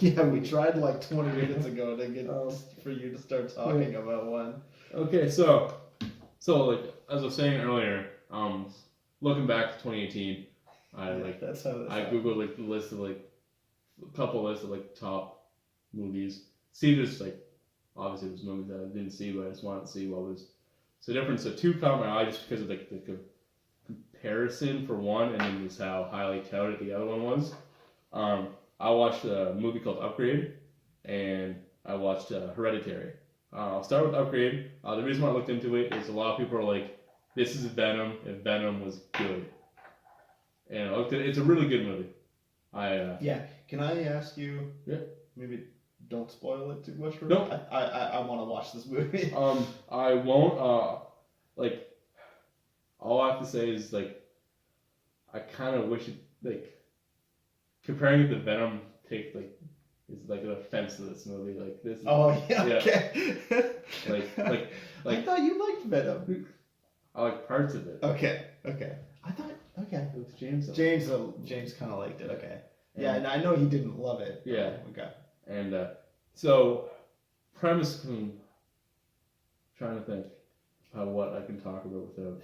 Yeah, we tried like 20 minutes ago to get for you to start talking about one. Okay, so like as I was saying earlier, looking back to 2018, that's how this I happened. googled like the list of like a couple lists of like top movies. See, there's like obviously there's movies that I didn't see, but I just wanted to see what was the difference. So two caught my eye just because of like the comparison for one, and then just how highly touted the other one was. I watched a movie called Upgrade, and I watched Hereditary. I'll start with Upgrade. The reason why I looked into it is a lot of people are like, "This is Venom. If Venom was good," and I looked at it. It's a really good movie. Yeah. Can I ask you? Yeah. Maybe don't spoil it too much for me. Nope. I want to watch this movie. I won't. Like, all I have to say is like, I kind of wish it like comparing it to Venom take like is like an offense to this movie. Like this. Oh yeah. Yeah. Okay. like I thought you liked Venom. I like parts of it. Okay. I thought. Okay. It was James. James kind of liked it. Okay. Yeah, and I know he didn't love it. Yeah. Okay. And so premise. Trying to think about what I can talk about without.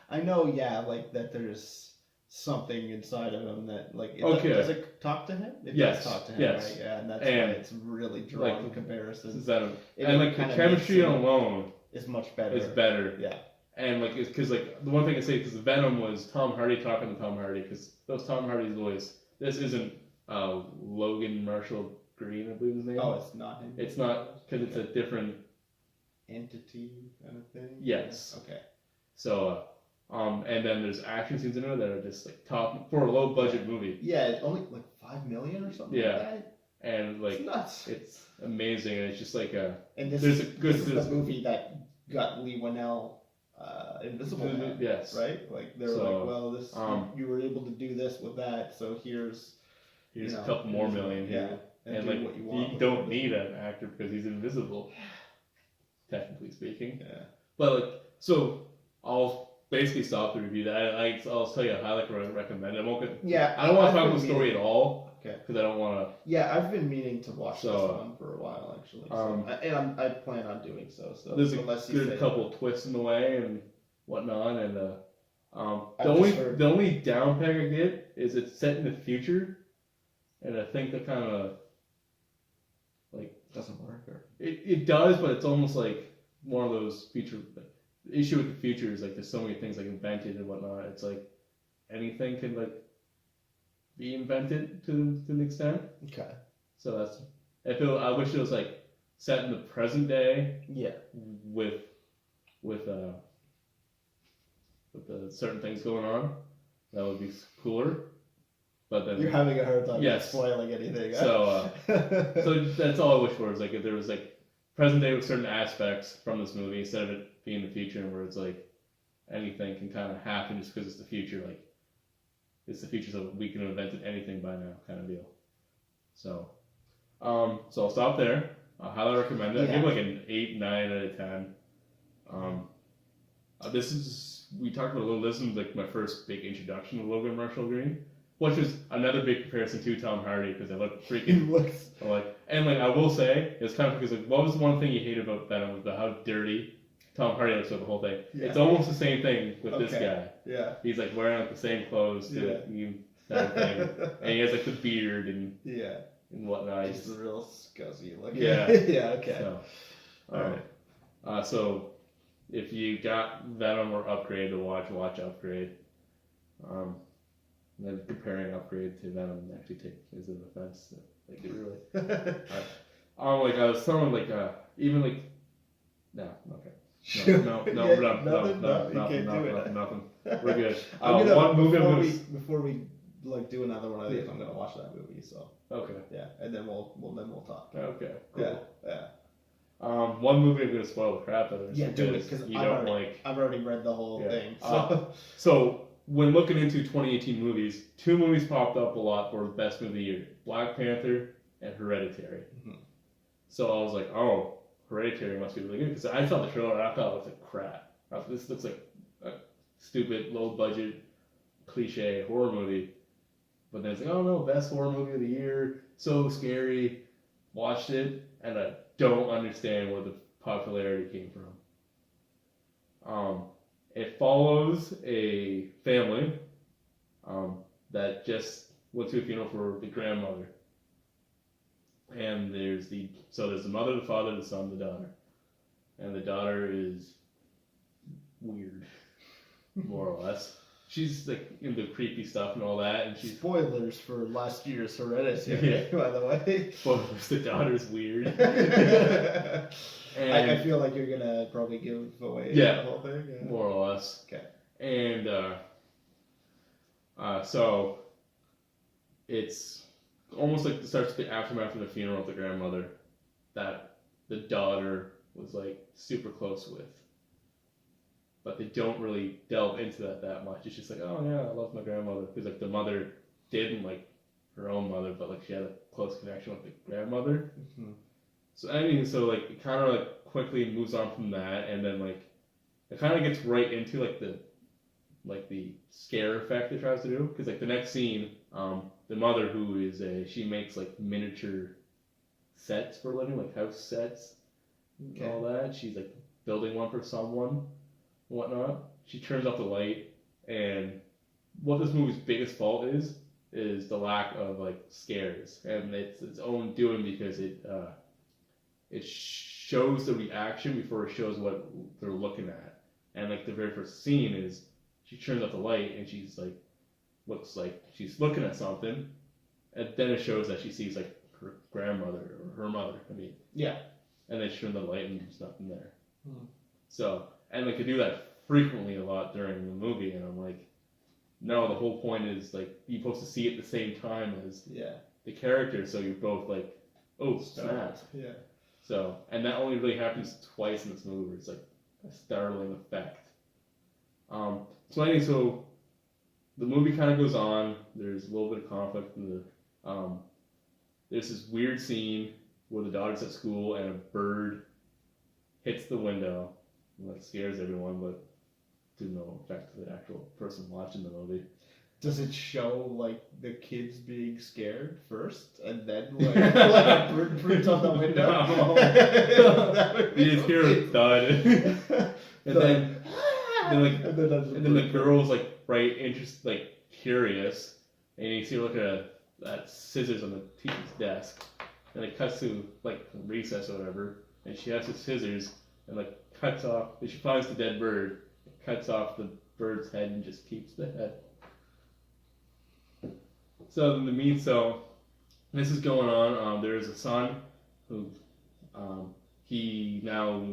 I know. Yeah, like that. There's something inside of him that like. Does it talk to him? It yes. does talk to him. Yes. Right? Yeah, and that's why it's really drawn like, comparisons. And like the chemistry alone is much better. It's better. Yeah. And like, because like the one thing I say, because Venom was Tom Hardy talking to Tom Hardy, because those Tom Hardy's voice. This isn't Logan Marshall Green, I believe his name. Oh, it's not him. It's not because it's a different entity kind of thing. Yes. Okay. So, and then there's action scenes in there that are just like top for a low budget movie. Yeah, it's only like $5 million or something. Yeah. Like that. And like it's nuts. It's amazing, and it's just like a. And this is the movie that got Lee Winnell Invisible Man. Yes. Right? Like they were like, well, this you were able to do this with that, so here's a couple more million here. Yeah. And like you don't need an actor because he's invisible, technically speaking. Yeah. But like, so I'll basically stop the review. I'll tell you how I recommend it. I won't get. I don't want to talk about the story at all. Okay. Because I don't want to. Yeah, I've been meaning to watch this one for a while actually. And I plan on doing so. So there's a couple twists in the way and whatnot, and the only down peg I get is it's set in the future, and I think that kind of like doesn't work. Or it does, but it's almost like one of those future. The issue with the future is like there's so many things like invented and whatnot. It's like anything can like be invented to an extent. Okay. So that's I wish it was like set in the present day. Yeah. With the certain things going on, that would be cooler. But then you're having a hard time spoiling anything. So so that's all I wish for is like if there was like present day with certain aspects from this movie instead of it being the future where it's like anything can kind of happen just because it's the future. Like it's the future, so we can have invented anything by now, kind of deal. So I'll stop there. I highly recommend it. I give like an 8, 9 out of 10. This is we talked about a little. This is like my first big introduction to Logan Marshall Green, which is another big comparison to Tom Hardy because they look freaking like. And like I will say, it's kind of because like what was the one thing you hated about Venom about how dirty Tom Hardy looks with the whole thing. Yeah. It's almost the same thing with this guy. Yeah. He's like wearing like the same clothes to that thing, and he has like the beard and and whatnot. He's real scuzzy looking. Yeah. Yeah. Okay. So, all right. So if you got Venom or Upgrade to watch Upgrade. And then comparing Upgrade to Venom actually is an offense. Like it really. Like I was telling like even like no okay. Nothing. We're good. One movie before we like do another one of these, I'm gonna watch that movie. So okay. Yeah, and then we'll talk. Okay. Cool. Yeah. One movie I'm gonna spoil the crap out of. Yeah, do it because I've already read the whole thing. So when looking into 2018 movies, 2 movies popped up a lot for the best movie of the year: Black Panther and Hereditary. Mm-hmm. So I was like, oh. Hereditary must be really good because I saw the trailer and I thought it looked like crap. This looks like a stupid, low budget, cliche horror movie. But then it's like, oh no, best horror movie of the year, so scary. Watched it, and I don't understand where the popularity came from. It follows a family that just went to a funeral for the grandmother. And there's the mother, the father, the son, the daughter. And the daughter is weird, more or less. She's like into creepy stuff and all that, and she's spoilers for last year's Hereditary, by the way. Spoilers, the daughter's weird. And I feel like you're gonna probably give away the whole thing. Yeah. More or less. Okay. And so it's almost like it starts the aftermath of the funeral of the grandmother that the daughter was like super close with. But they don't really delve into that much. It's just like, oh yeah, I love my grandmother. Because like the mother didn't like her own mother, but like she had a close connection with the grandmother. Mm-hmm. So like it kind of like quickly moves on from that, and then like it kind of gets right into like the scare effect it tries to do. Because like the next scene, the mother who is she makes like miniature sets for a living, like house sets and all that. She's like building one for someone. Whatnot. She turns off the light, and what this movie's biggest fault is the lack of like scares, and it's its own doing because it shows the reaction before it shows what they're looking at. And like the very first scene is she turns off the light and she's like looks like she's looking at something, and then it shows that she sees like her grandmother or her mother. I mean, yeah, and then she turns on the light and there's nothing there. Hmm. So. And like they do that frequently a lot during the movie, and I'm like, no, the whole point is like you're supposed to see it at the same time as the character, so you're both like, oh snap. Yeah. So, and that only really happens twice in this movie. It's like a startling effect. So the movie kind of goes on. There's a little bit of conflict in there's this weird scene where the daughter's at school and a bird hits the window. That scares everyone, but to no effect to the actual person watching the movie. Does it show like the kids being scared first, and then like a bird prints on the window? No. You just hear a thud, and then the girl's like curious, and you see her look at scissors on the teacher's desk, and it cuts to like recess or whatever, and she has the scissors and like cuts off. She finds the dead bird, cuts off the bird's head, and just keeps the head. So this is going on. There is a son who he not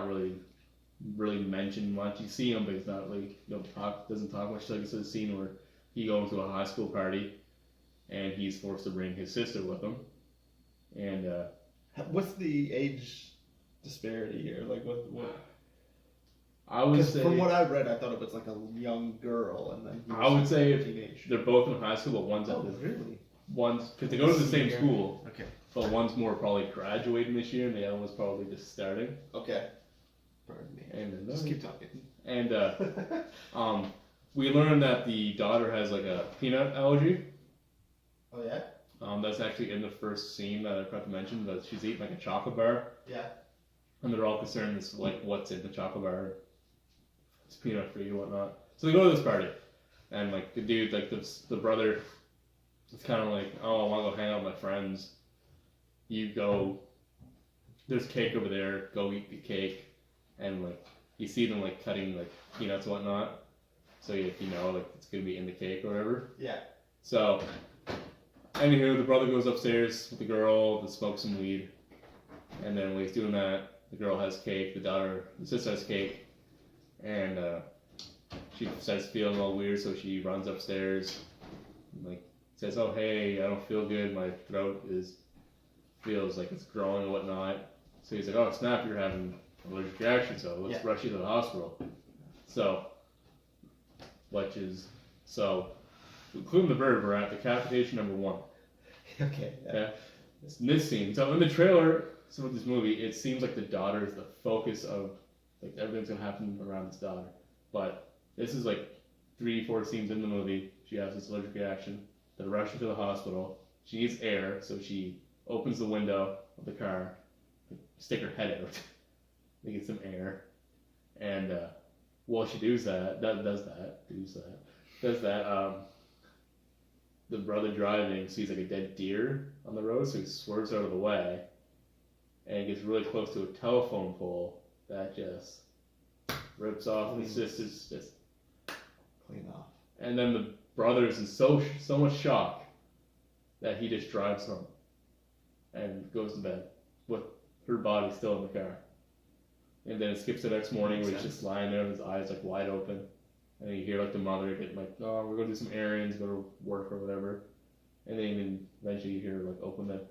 really mentioned much. You see him, but he's not really doesn't talk much. Like it's a scene where he goes to a high school party, and he's forced to bring his sister with him. And what's the age disparity here? Like what? I would say, from what I read, I thought it was like a young girl, and then I would say if teenage. They're both in high school, but one's because they go to the same school. Okay. But one's more probably graduating this year, and the other one's probably just starting. Okay. Pardon me. And just keep talking. And we learned that the daughter has like a peanut allergy. Oh yeah. That's actually in the first scene that I forgot to mention, that she's eating like a chocolate bar. Yeah. And they're all concerned as like what's in the chocolate bar. It's peanut free and whatnot. So they go to this party, and like the dude, like the brother, it's kind of like, oh, I want to go hang out with my friends. You go. There's cake over there. Go eat the cake, and like you see them like cutting like peanuts and whatnot. So like it's gonna be in the cake or whatever. Yeah. So, anywho, the brother goes upstairs with the girl to smoke some weed, and then when he's doing that, the girl has cake. The sister has cake. And she starts feeling all weird, so she runs upstairs and like says, oh hey, I don't feel good, my throat feels like it's growing and whatnot. So he's like, oh snap, you're having an allergic reaction, so let's rush you to the hospital. So including the bird, we're at decapitation number 1. Okay. Okay. In this scene, so in the trailer of this movie, it seems like the daughter is the focus of like everything's gonna happen around this daughter, but this is like 3-4 scenes in the movie, she has this allergic reaction. They're rushing to the hospital. She needs air, so she opens the window of the car, stick her head out to get some air, and while she does that, the brother driving sees like a dead deer on the road, so he swerves out of the way, and gets really close to a telephone pole that just rips off his sister's just clean off. And then the brother's in so much shock that he just drives home and goes to bed with her body still in the car. And then it skips the next morning where he's just lying there with his eyes like wide open. And then you hear like the mother get like, oh, we're going to do some errands, go to work or whatever. And then eventually you hear her like open the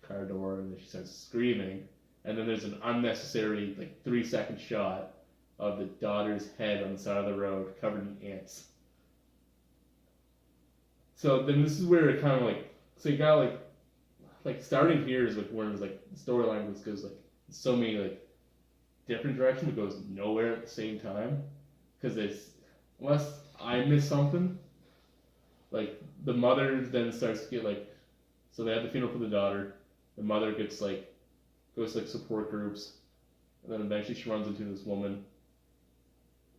car door and then she starts screaming. And then there's an unnecessary like 3-second shot of the daughter's head on the side of the road covered in ants. So then this is where it kind of like, so you got like starting here is like where it was like the storyline goes like so many like different directions, but goes nowhere at the same time. Because it's, unless I miss something, like the mother then starts to get like, so they have the funeral for the daughter, the mother gets like, goes to like support groups, and then eventually she runs into this woman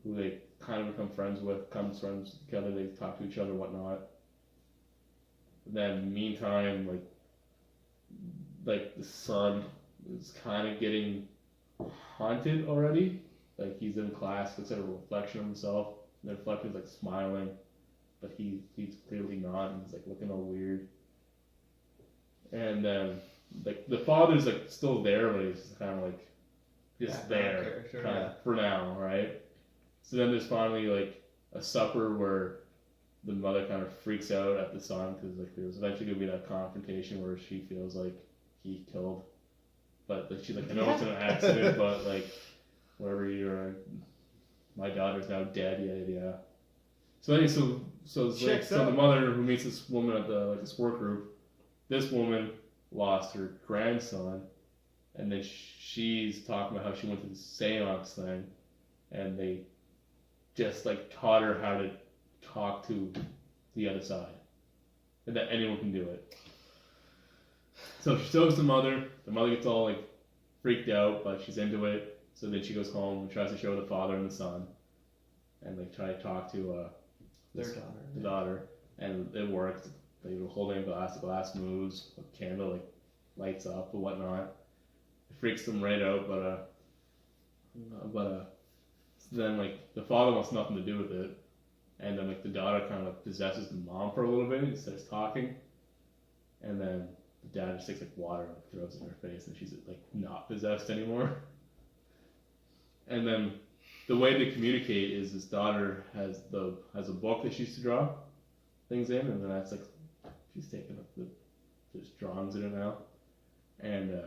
who they kind of become friends with, comes friends together, they talk to each other, whatnot. And then meantime, like the son is kind of getting haunted already. Like he's in class, looks at a reflection of himself, and the reflection's like smiling, but he's clearly not, and he's like looking all weird. And then like the father's like still there, but he's kind of like just there, kind of for now, right? So then there's finally like a supper where the mother kind of freaks out at the son because like there's eventually gonna be that confrontation where she feels like he killed, but like, she's like, I know it's an accident, but like wherever you're, my daughter's now dead, yeah. So anyway, so the mother who meets this woman at the like the sport group, this woman lost her grandson, and then she's talking about how she went to the seance thing, and they just like taught her how to talk to the other side, and that anyone can do it. So she shows the mother gets all like freaked out, but she's into it. So then she goes home and tries to show the father and the son, and they try to talk to the daughter, and it works. They were holding a glass, the glass moves, a candle like lights up and whatnot. It freaks them right out, but then like the father wants nothing to do with it, and then like the daughter kind of possesses the mom for a little bit and starts talking, and then the dad just takes like water and throws it in her face, and she's like not possessed anymore. And then the way they communicate is this daughter has a book that she used to draw things in, and then that's like she's taking up there's drawings in it now, and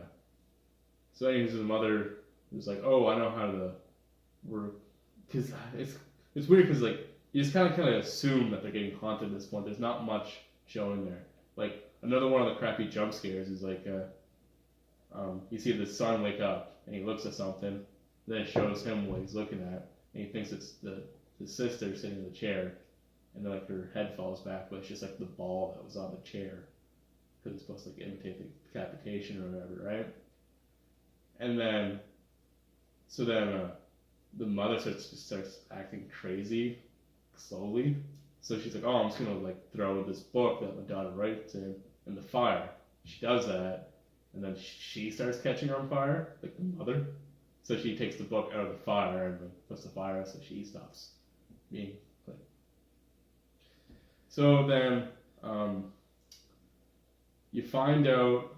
so anyways the mother was like, oh, I know how to work, because it's weird because like you just kind of assume that they're getting haunted at this point. There's not much showing there. Like another one of the crappy jump scares is like you see the son wake up and he looks at something, then it shows him what he's looking at, and he thinks it's the sister sitting in the chair, and then like her head falls back, but it's just like the ball that was on the chair, because it's supposed to like imitate the decapitation or whatever, right? And then the mother starts acting crazy slowly. So she's like, oh, I'm just gonna like throw this book that my daughter writes in the fire. She does that, and then she starts catching on fire, like the mother. So she takes the book out of the fire and then puts the fire out, so she stops being like. So then you find out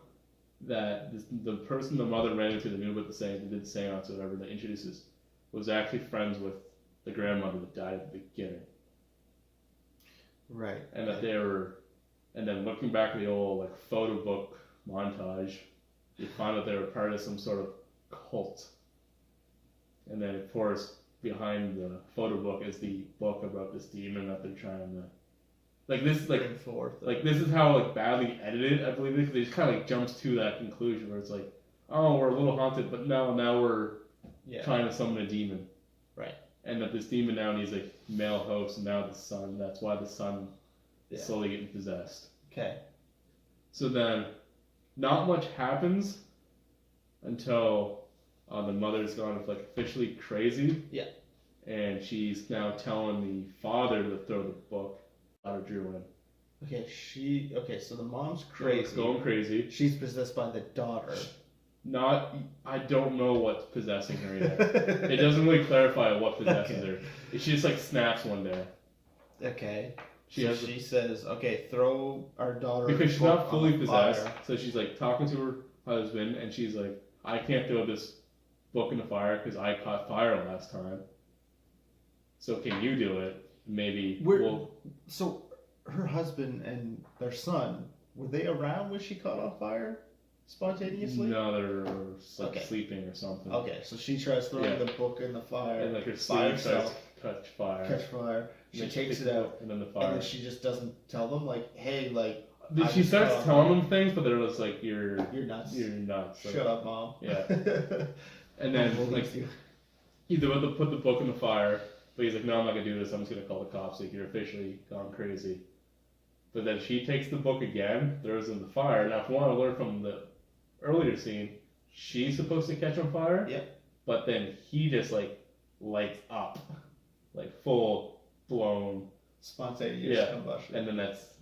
that the person the mother ran into that knew about did the seance or whatever that introduces was actually friends with the grandmother that died at the beginning. Right. And that they were, and then looking back at the old like photo book montage, you find that they were part of some sort of cult. And then of course behind the photo book is the book about this demon that they're trying to, like this this is how like badly edited I believe it, because it just kind of like jumps to that conclusion where it's like, oh, we're a little haunted, but now we're trying to summon a demon. Right. and that this demon now needs a male host, and now the son. That's why the son is slowly getting possessed. Okay. So then, not much happens until the mother's gone officially crazy. Yeah. And she's now telling the father to throw the book out of Drew in. Okay, so the mom's crazy. Going crazy. She's possessed by the daughter. I don't know what's possessing her yet. It doesn't really clarify what possesses her. She just snaps one day. Okay. She says, okay, throw our daughter. Because she's not fully possessed, so she's talking to her husband, and she's like, I can't throw this book in the fire because I caught fire last time. So can you do it? Maybe So her husband and their son, were they around when she caught on fire spontaneously? No, they're sleeping or something. Okay, so she tries throwing the book in the fire. And her sleeve starts to catch fire. She takes it out, and then the fire. And then she just doesn't tell them, hey, She starts telling them things, but they're just you're nuts. You're nuts. Shut up, Mom. Yeah. And then he's about to put the book in the fire, but he's like, no, I'm not gonna do this. I'm just gonna call the cops. You're officially gone crazy. But then she takes the book again, throws it in the fire. Now, if you want to learn from the earlier scene, she's supposed to catch on fire. Yep. But then he just lights up, full blown spontaneous combustion. And then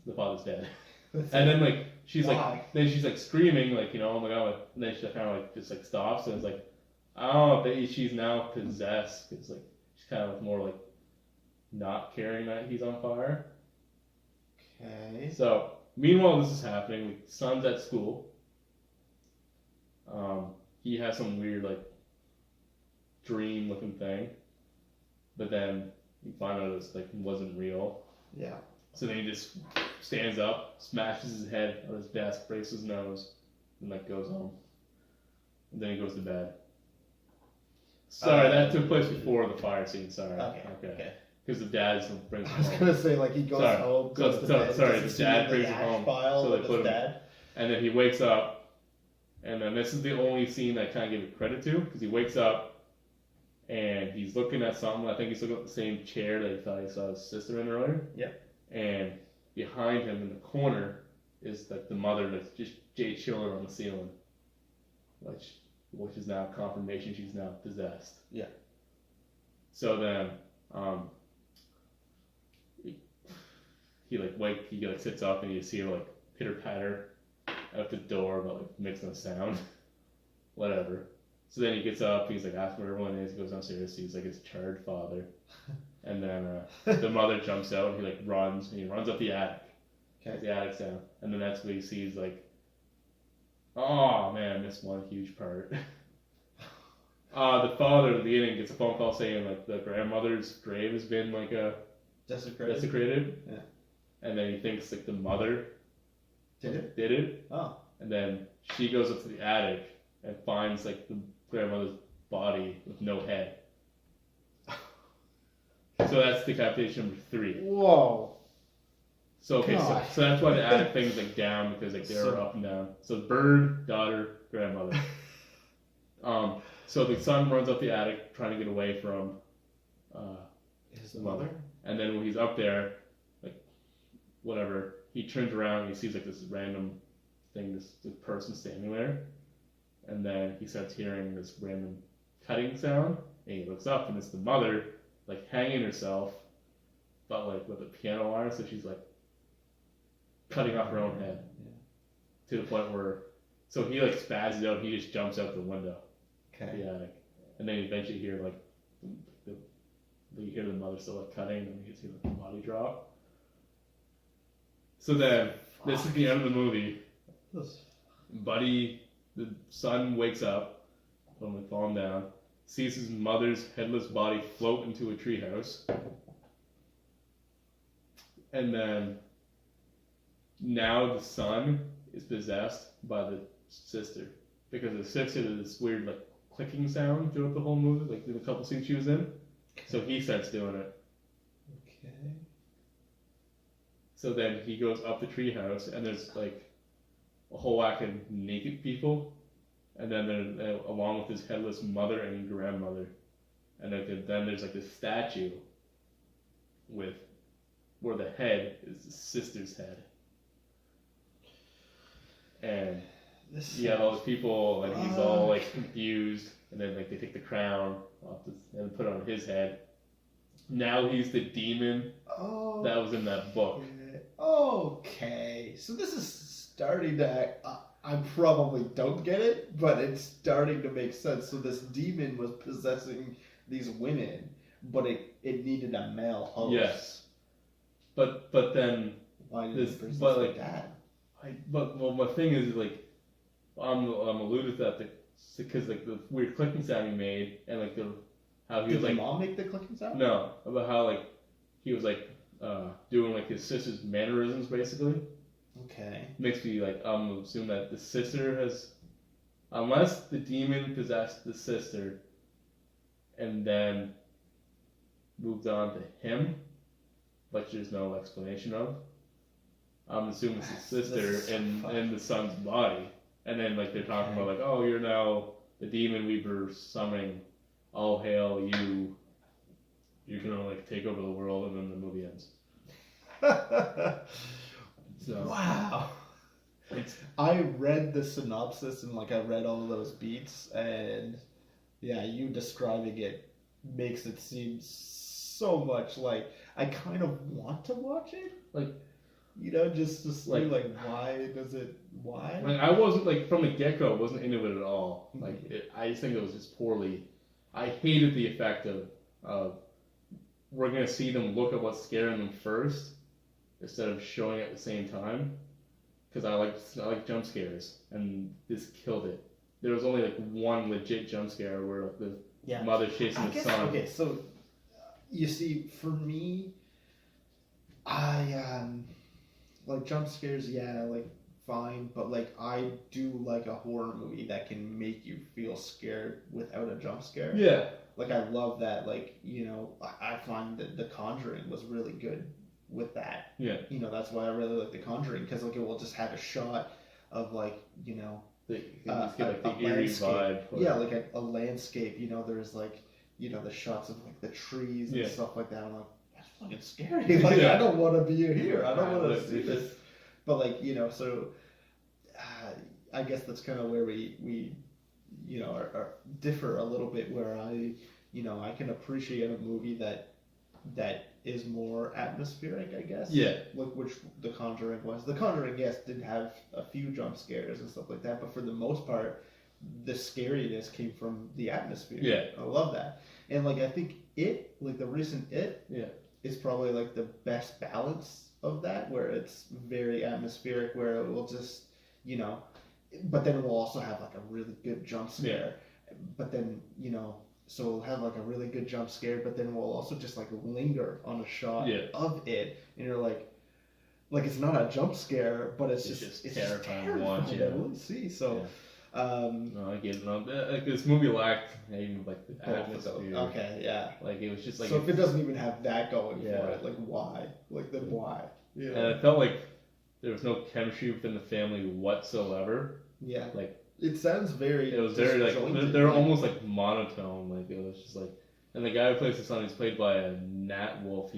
the father's dead. And then she's screaming oh my god, and then she kind of just stops, and it's oh, she's now possessed. It's she's kind of more not caring that he's on fire. Okay. So meanwhile, this is happening. Son's at school. He has some weird dream looking thing, but then you find out it wasn't real. Yeah. So then he just stands up, smashes his head on his desk, breaks his nose, and goes home. And then he goes to bed. Sorry, that took place before the fire scene. Sorry. Okay. Because the dad brings him home. I was gonna say he goes home, goes to bed. Sorry, the dad brings him home. So they put him. And then he wakes up, and then this is the only scene that I kind of give it credit to, because he wakes up, and he's looking at something. I think he's looking at the same chair that he thought he saw his sister in earlier. Yep. And behind him in the corner is the mother that's just chilling on the ceiling, which is now confirmation she's now possessed. Yeah. So then, he sits up and you see her pitter patter out the door, but makes no sound. Whatever. So then he gets up. He's asks where everyone is. He goes downstairs. He's his charred father. And then the mother jumps out and he runs, and he runs up the attic. Okay. The attic's down. And then that's what he sees oh man, I missed one huge part. The father at the beginning gets a phone call saying the grandmother's grave has been desecrated. Yeah. And then he thinks the mother did it. Oh. And then she goes up to the attic and finds the grandmother's body with no head. So that's decapitation number 3. Whoa. So so that's why the attic thing's down, because they're up and down. So bird, daughter, grandmother. So the son runs up the attic trying to get away from his mother. And then when he's up there, whatever, he turns around and he sees this random thing, this person standing there. And then he starts hearing this random cutting sound, and he looks up and it's the mother hanging herself, but with a piano wire, so she's cutting off her own head. Yeah. To the point where, so he spazzes out, he just jumps out the window. Okay. The attic. And then you eventually hear you hear the mother still cutting, and you see the body drop. So then, this is the end of the movie. Buddy, the son wakes up from falling down, sees his mother's headless body float into a treehouse, and then now the son is possessed by the sister, because the sister did this weird clicking sound throughout the whole movie, in a couple scenes she was in. So he starts doing it. Okay. So then he goes up the treehouse, and there's a whole whack of naked people, and then they're along with his headless mother and grandmother, and then there's like this statue with where the head is the sister's head, and you have all those people, and he's all like confused, and then like they take the crown off and put it on his head. Now he's the demon that was in that book. Okay, so this is starting to. I probably don't get it, but it's starting to make sense. So this demon was possessing these women, but it needed a male host. Yes, but then why did it possess like that? My thing is like I'm alluded to that because like the weird clicking sound he made and like how he was like. Did mom make the clicking sound? No, about how like he was like doing like his sister's mannerisms basically. Okay. Makes me like assume that the sister has, unless the demon possessed the sister, and then moved on to him, which there's no explanation of. I'm assuming it's the sister in the son's body, and then like they're talking about like, oh, you're now the demon we were summoning. All hail you. You're gonna like take over the world, and then the movie ends. So, wow. I read the synopsis and like I read all of those beats, and yeah, you describing it makes it seem so much like I kind of want to watch it. Like, you know, just to see like why? Like I wasn't like from the get-go, wasn't into it at all. Like I just think it was just poorly. I hated the effect of we're gonna see them look at what's scaring them first, instead of showing it at the same time, because I like jump scares, and this killed it. There was only like one legit jump scare where like the mother's chasing the son. Okay, so you see, for me, I like jump scares. Yeah, like fine, but like I do like a horror movie that can make you feel scared without a jump scare. Yeah. Like I love that. Like, you know, I find that The Conjuring was really good with that. Yeah. You know, that's why I really like The Conjuring, because like it will just have a shot of like, you know, the eerie vibe. Yeah, like a landscape. You know, there's like, you know, the shots of like the trees and stuff like that. I'm like, that's fucking scary. Like I don't want to be here. I don't want to see this. But like, you know, so I guess that's kind of where we you know are differ a little bit. Where I can appreciate a movie that is more atmospheric, I guess. Yeah. Which The Conjuring was. The Conjuring, yes, did have a few jump scares and stuff like that, but for the most part, the scariness came from the atmosphere. Yeah. I love that. And like I think the recent is probably like the best balance of that, where it's very atmospheric, where it will just, you know, but then it will also have like a really good jump scare. Yeah. But then, you know, so we'll have like a really good jump scare, but then we'll also just like linger on a shot of it, and you're like it's not a jump scare, but it's just terrifying to watch. Yeah, we'll see. So, no, I get it. No, like this movie lacked even like the atmosphere. Okay, yeah. Like it was just like. So if it doesn't even have that going for it, like why? Like then why? Yeah. And it felt like there was no chemistry within the family whatsoever. Yeah. Like. It sounds very. It was very like they're almost like monotone. Like it was just like, and the guy who plays the son is played by a Nat Wolff.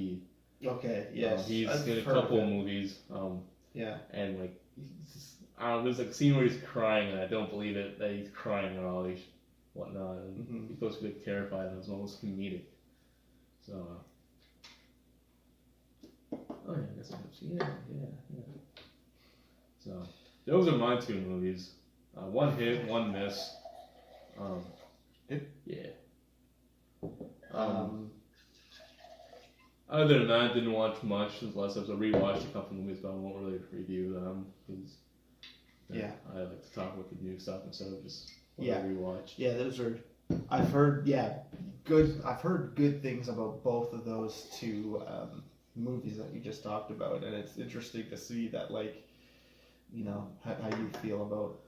Okay. Yes. He's in a couple of movies. Yeah. And like, I don't know. There's like a scene where he's crying, and I don't believe it that he's crying at all. He's whatnot. And he's supposed to be terrified, and it's almost comedic. So. Oh yeah, I guess yeah. So those are my two movies. One hit, one miss. Yeah. Other than that, didn't watch much. Since last episode, rewatched a couple movies, but I won't really review them because I like to talk about the new stuff instead of just what I rewatched. Yeah, those are. I've heard good. I've heard good things about both of those two movies that you just talked about, and it's interesting to see that, like, you know, how you feel about.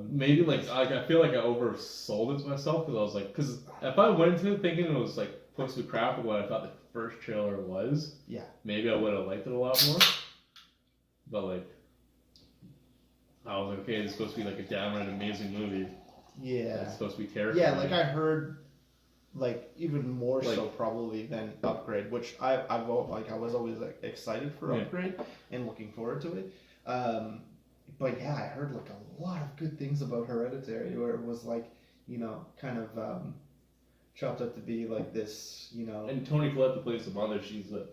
Maybe like I feel like I oversold it to myself because I was like, because if I went into it thinking it was like supposed to be crap of what I thought the first trailer was, maybe I would have liked it a lot more. But like, I was like, okay, it's supposed to be like a downright amazing movie. Yeah, it's supposed to be terrifying. Yeah, like I heard like even more Like- so probably than Upgrade, which I was always like excited for Yeah. Upgrade and looking forward to it. But yeah, I heard like a lot of good things about Hereditary, where it was like, you know, kind of chopped up to be like this, you know. And Toni Collette, that plays the mother, she's like,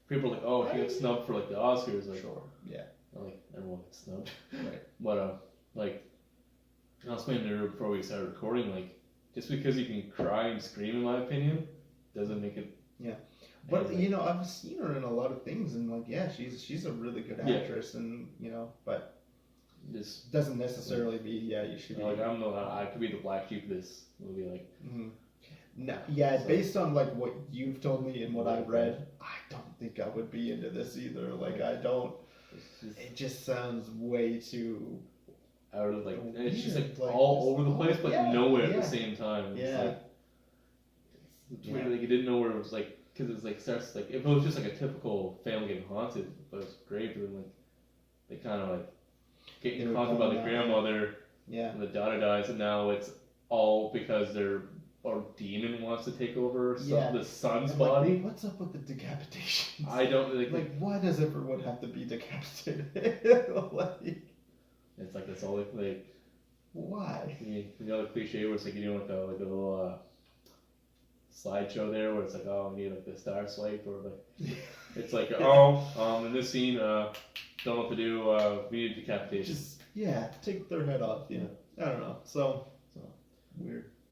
people are like, oh, she got snubbed for like the Oscars. Like, Sure. Yeah. like everyone gets snubbed. Right. But like, I was playing there before we started recording. Like, just because you can cry and scream, in my opinion, doesn't make it. Yeah. But you know, I've seen her in a lot of things, and like, yeah, she's a really good actress, and you know, but just doesn't necessarily be you should be. like I could be the black sheep of this movie. Like, no, yeah, based on like what you've told me and what I've read, I don't think I would be into this either. Like, I don't. It just sounds way too. Out of like, and it's just like Like, all over the place, but nowhere at yeah. the same time. It's Yeah. like, it's weird. Like, you didn't know where it was like, because it's like starts like if it was just like a typical family getting haunted, but it's great. But then like they kind of like getting haunted by the grandmother. Yeah. And the daughter dies, and now it's all because their or demon wants to take over the son's And, body. Like, what's up with the decapitations? I don't like. Why does everyone have to be decapitated? Like, it's like that's all like. Why? You know the cliche where it's like you do like a little slideshow there where it's like, oh, we need like the star swipe, or like it's like, oh, in this scene, don't know what to do, we need decapitation. Just take their head off. Yeah, I don't know. So weird.